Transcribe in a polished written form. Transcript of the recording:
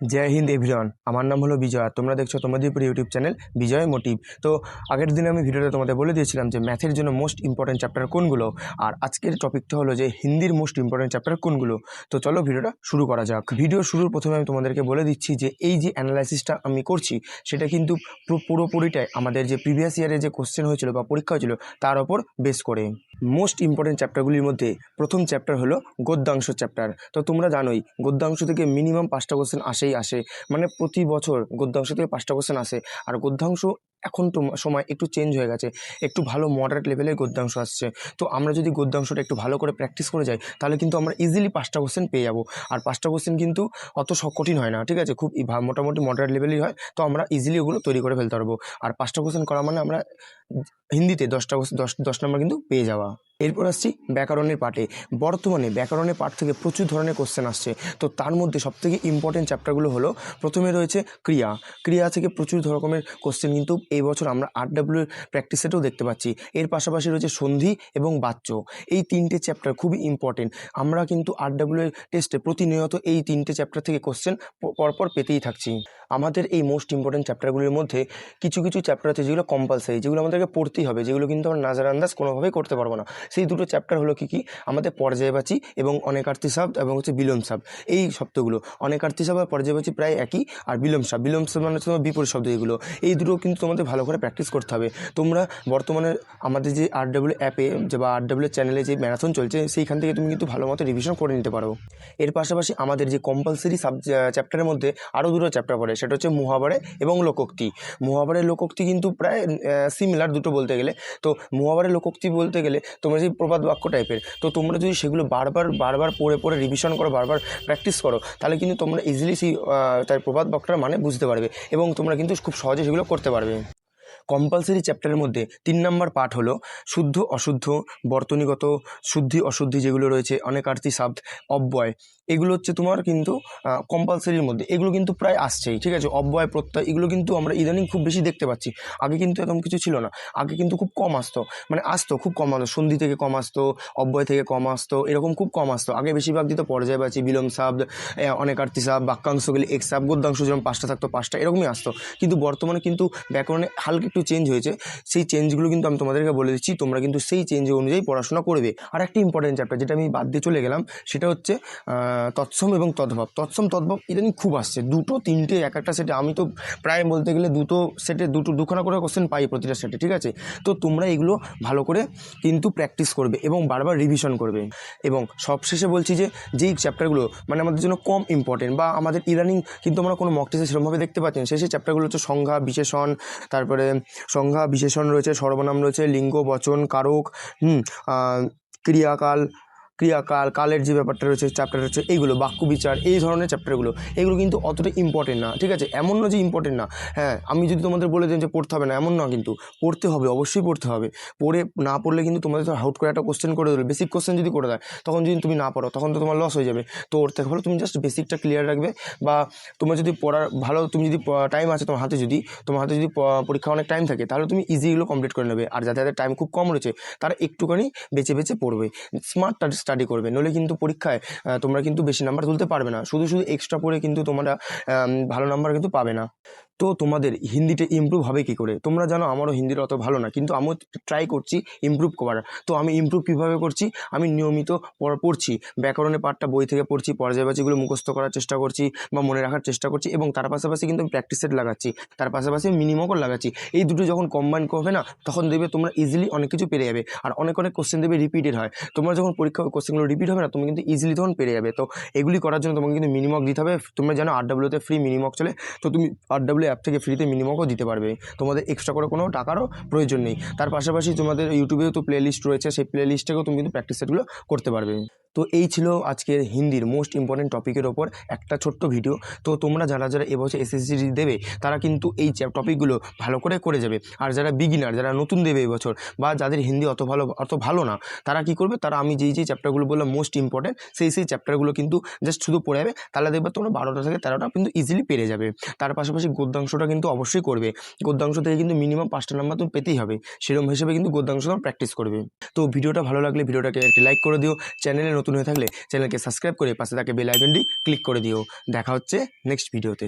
जय हिंद एवरीवन আমার নাম হলো বিজয় আর তোমরা দেখছো তোমাদের প্রিয় ইউটিউব চ্যানেল বিজয় মোটিভ। তো আগের দিনে আমি ভিডিওতে তোমাদের বলে দিয়েছিলাম যে ম্যাথের জন্য মোস্ট ইম্পর্টেন্ট চ্যাপ্টার কোনগুলো, আর আজকের টপিকটা হলো যে হিন্দির মোস্ট ইম্পর্টেন্ট চ্যাপ্টার কোনগুলো। তো চলো ভিডিওটা শুরু করা যাক। ভিডিও শুরুর প্রথমে আমি তোমাদেরকে বলে দিচ্ছি যে এই যে অ্যানালাইসিসটা আমি করছি সেটা কিন্তু পুরোপুরিটাই আমাদের যে প্রিভিয়াস ইয়ারে যে কোশ্চেন হয়েছিল বা পরীক্ষা হয়েছিল তার ওপর বেস করে। মোস্ট ইম্পর্টেন্ট চ্যাপ্টারগুলির মধ্যে প্রথম চ্যাপ্টার হলো গদ্যাংশ চ্যাপ্টার। তো তোমরা জানোই গদ্যাংশ থেকে মিনিমাম 5টা কোশ্চেন আসে, মানে প্রতি বছর গদ্যাংশ থেকে 5টা কোশ্চেন আসে। আর গদ্যাংশ এখন তো সময় একটু চেঞ্জ হয়ে গেছে, একটু ভালো মডারেট লেভেলের গদ্যাংশ আসছে। তো আমরা যদি গদ্যাংশটা একটু ভালো করে প্র্যাকটিস করে যাই তাহলে কিন্তু আমরা ইজিলি 5টা কোশ্চেন পেয়ে যাবো। আর 5টা কোশ্চেন কিন্তু অত কঠিন হয় না, ঠিক আছে, খুব মোটামুটি মডারেট লেভেলই হয়। তো আমরা ইজিলি ওগুলো তৈরি করে ফেলতে পারবো। আর 5টা কোশ্চেন করা মানে আমরা হিন্দিতে 10 নম্বর কিন্তু পেয়ে যাওয়া। এরপর আসছি ব্যাকরণের পার্টে। বর্তমানে ব্যাকরণের পার্ট থেকে প্রচুর ধরনের কোশ্চেন আসছে। তো তার মধ্যে সবথেকে ইম্পর্টেন্ট চ্যাপ্টারগুলো হলো, প্রথমে রয়েছে ক্রিয়া থেকে প্রচুর রকমের কোশ্চেন কিন্তু এই বছর আমরা RW প্র্যাকটিস সেটেও দেখতে পাচ্ছি। এর পাশাপাশি রয়েছে সন্ধি এবং বাচ্য। এই 3টে চ্যাপ্টার খুবই ইম্পর্টেন্ট। আমরা কিন্তু RW টেস্টে প্রতিনিয়ত এই 3টে চ্যাপ্টার থেকে কোশ্চেন পরপর পেতেই থাকছি। আমাদের এই মোস্ট ইম্পর্টেন্ট চ্যাপ্টারগুলির মধ্যে কিছু কিছু চ্যাপ্টার আছে যেগুলো কম্পালসারি, যেগুলো আমাদেরকে পড়তেই হবে, যেগুলো কিন্তু আমরা নাজারান্দাজ কোনোভাবেই করতে পারবো না। সেই দুটো চ্যাপ্টার হলো কী আমাদের পর্যায়বাচী এবং অনেকার্থী শব্দ এবং হচ্ছে বিলোম শব্দ। এই শব্দগুলো অনেকার্থী শব্দ আর পর্যায়বাচী প্রায় একই, আর বিলোম শব্দ মানে হচ্ছে তোমার বিপরীত শব্দ। এগুলো এই দুটো কিন্তু তোমাদের ভালো করে প্র্যাকটিস করতে হবে। তোমরা বর্তমানে আমাদের যে RW অ্যাপে যে বা RW চ্যানেলে যে ম্যারাথন চলছে সেইখান থেকে তুমি কিন্তু ভালো মতো রিভিশন করে নিতে পারো। এর পাশাপাশি আমাদের যে কম্পালসারি চ্যাপ্টারের মধ্যে আরও দুটো চ্যাপ্টার পড়ে, সেটা হচ্ছে মুহাবারে এবং লোকোক্তি। মুহাবারে লোকোক্তি কিন্তু প্রায় সিমিলার দুটো বলতে গেলে। তো মুহাবারে লোকোক্তি বলতে গেলে তোমরা যে প্রবাদ বাক্য টাইপের, তো তোমরা যদি সেগুলো বারবার পড়ে রিভিশন করো, বারবার প্র্যাকটিস করো, তাহলে কিন্তু তোমরা ইজিলি সেই তার প্রবাদ বাক্যটার মানে বুঝতে পারবে এবং তোমরা কিন্তু খুব সহজে সেগুলো করতে পারবে। কম্পালসারি চ্যাপ্টারের মধ্যে 3 নম্বর পার্ট হলো শুদ্ধ অশুদ্ধ, বর্তনীগত শুদ্ধি অশুদ্ধি যেগুলো রয়েছে, অনেকার্থী শব্দ, অব্যয়। এগুলো হচ্ছে তোমার কিন্তু কম্পালসারির মধ্যে, এগুলো কিন্তু প্রায় আসছেই, ঠিক আছে। অব্যয় প্রত্যয় এগুলো কিন্তু আমরা ইদানিং খুব বেশি দেখতে পাচ্ছি। আগে কিন্তু এরকম কিছু ছিল না, আগে কিন্তু খুব কম আসতো, মানে আসতো খুব কম আসতো, সন্ধি থেকে কম আসতো, অব্যয় থেকে কম আসতো, এরকম খুব কম আসতো। আগে বেশিরভাগ দিত পর্যায়বাচী, বিলোম শব্দ, অনেকার্থী শব্দ, বাক্যাংশ গেলে এক শব্দ, গদ্যাংশ যেরকম 5টা থাকতো 5টা এরকমই আসতো। কিন্তু বর্তমানে কিন্তু ব্যাকরণে হালকা একটু চেঞ্জ হয়েছে। সেই চেঞ্জগুলো কিন্তু আমি তোমাদেরকে বলে দিচ্ছি, তোমরা কিন্তু সেই চেঞ্জ অনুযায়ী পড়াশোনা করবে। আর একটা ইম্পর্টেন্ট চ্যাপ্টার যেটা আমি বাদ দিয়ে চলে গেলাম, সেটা হচ্ছে তৎসম এবং তদ্ভব। তৎসম তদ্ভব ইদানিং খুব আসছে, 2টো 3টে এক একটা সেটে। আমি তো প্রায় বলতে গেলে দুটো সেটে দুখানা করে কোশ্চেন পাই প্রতিটা সেটে, ঠিক আছে। তো তোমরা এগুলো ভালো করে কিন্তু প্র্যাকটিস করবে এবং বারবার রিভিশন করবে। এবং সবশেষে বলছি যে যেই চ্যাপ্টারগুলো মানে আমাদের জন্য কম ইম্পর্টেন্ট বা আমাদের ইদানিং কিন্তু আমরা কোনো মক টেস্টে সেরকমভাবে দেখতে পাচ্ছি না, সেই চ্যাপ্টারগুলো হচ্ছে সংজ্ঞা বিশেষণ, তারপরে সংজ্ঞা বিশেষণ রয়েছে, সর্বনাম রয়েছে, লিঙ্গ বচন কারক, কালের যে ব্যাপারটা রয়েছে চ্যাপ্টার রয়েছে, এইগুলো বাক্য বিচার, এই ধরনের চ্যাপ্টারগুলো এগুলো কিন্তু অতটা ইম্পর্টেন্ট না, ঠিক আছে। এমন না যে ইম্পর্টেন্ট না, হ্যাঁ আমি যদি তোমাদের বলে দিই যে পড়তে হবে না, এমন না, কিন্তু পড়তে হবে, অবশ্যই পড়তে হবে। না পড়লে কিন্তু তোমাদের তো হাউট করে একটা কোশ্চেন করে দেবে, বেসিক কোশ্চেন যদি করে দেয়, তখন যদি তুমি না পড়ো তখন তো তোমার লস হয়ে যাবে। তো ওর থেকে ভালো তুমি জাস্ট বেসিকটা ক্লিয়ার রাখবে। বা তোমার যদি পড়ার ভালো, তুমি যদি টাইম আছে তোমার হাতে যদি পরীক্ষা অনেক টাইম থাকে, তাহলে তুমি ইজি এগুলো কমপ্লিট করে নেবে। আর যাদের টাইম খুব কম রয়েছে তারা একটুখানি বেছে পড়বে, স্মার্ট স্টাডি করবে, নইলে কিন্তু পরীক্ষায় তোমরা কিন্তু বেশি নাম্বার তুলতে পারবে না। শুধু এক্সট্রা পড়ে কিন্তু তোমরা ভালো নাম্বার কিন্তু পাবে না। তো তোমাদের হিন্দিটা ইমপ্রুভ হবে কী করে? তোমরা জানো আমারও হিন্দিটা অত ভালো না, কিন্তু আমিও ট্রাই করছি ইমপ্রুভ করার। তো আমি ইমপ্রুভ কীভাবে করছি? আমি নিয়মিত পড়ছি, ব্যাকরণের পার্টটা বই থেকে পড়ছি, পর্যায়বাচীগুলো মুখস্থ করার চেষ্টা করছি বা মনে রাখার চেষ্টা করছি, এবং তার পাশাপাশি কিন্তু আমি প্র্যাকটিস সেট লাগাচ্ছি, তার পাশাপাশি মিনিমকও লাগাচ্ছি। এই দুটো যখন কম্বাইন করবে না, তখন দেখবে তোমরা ইজিলি অনেক কিছু পেরে যাবে। আর অনেক কোশ্চেন দেবে রিপিটেড হয়, তোমরা যখন পরীক্ষা কোশ্চেনগুলো রিপিট হবে না, তুমি কিন্তু ইজিলি তখন পেরে যাবে। তো এগুলি করার জন্য তোমাকে কিন্তু মিনিমক দিতে হবে। তোমরা জানো RWতে ফ্রি মিনিমক চলে, তো তুমি RW অ্যাপ থেকে ফ্রিতে মিনিমকও দিতে পারবে, তোমাদের এক্সট্রা করে কোনো টাকারও প্রয়োজন নেই। তার পাশাপাশি তোমাদের ইউটিউবেও তো প্লেলিস্ট রয়েছে, সেই প্লেলিস্টেও তুমি কিন্তু প্র্যাকটিস সেটগুলো করতে পারবে। তো এই ছিল আজকের হিন্দির মোস্ট ইম্পর্টেন্ট টপিকের ওপর একটা ছোট্ট ভিডিও। তো তোমরা যারা এবছর SSC দেবে তারা কিন্তু এই টপিকগুলো ভালো করে যাবে। আর যারা বিগিনার, যারা নতুন দেবে এবছর, বা যাদের হিন্দি অত ভালো না, তারা কি করবে, তারা আমি যেই চ্যাপ্টারগুলো বললাম মোস্ট ইম্পর্টেন্ট, সেই চ্যাপ্টারগুলো কিন্তু জাস্ট শুধু পড়ে যাবে, তাহলে দেখবে তোমরা 12টা থেকে 13টা কিন্তু ইজিলি পেরে যাবে। তার পাশাপাশি গদ্যাংশটা কিন্তু অবশ্যই করবে। গদ্যাংশ থেকে কিন্তু মিনিমাম 5টা নাম্বার তুমি পেতেই হবে, সেরকম হিসেবে কিন্তু গদ্যাংশ তোমার প্র্যাকটিস করবে। তো ভিডিওটা ভালো লাগলে ভিডিওটাকে একটি লাইক করে দিও, চ্যানেলে নতুন হয়ে থাকলে চ্যানেলকে সাবস্ক্রাইব করে পাশে থাকে বেল আইকনটি ক্লিক করে দিও। দেখা হচ্ছে নেক্সট ভিডিওতে।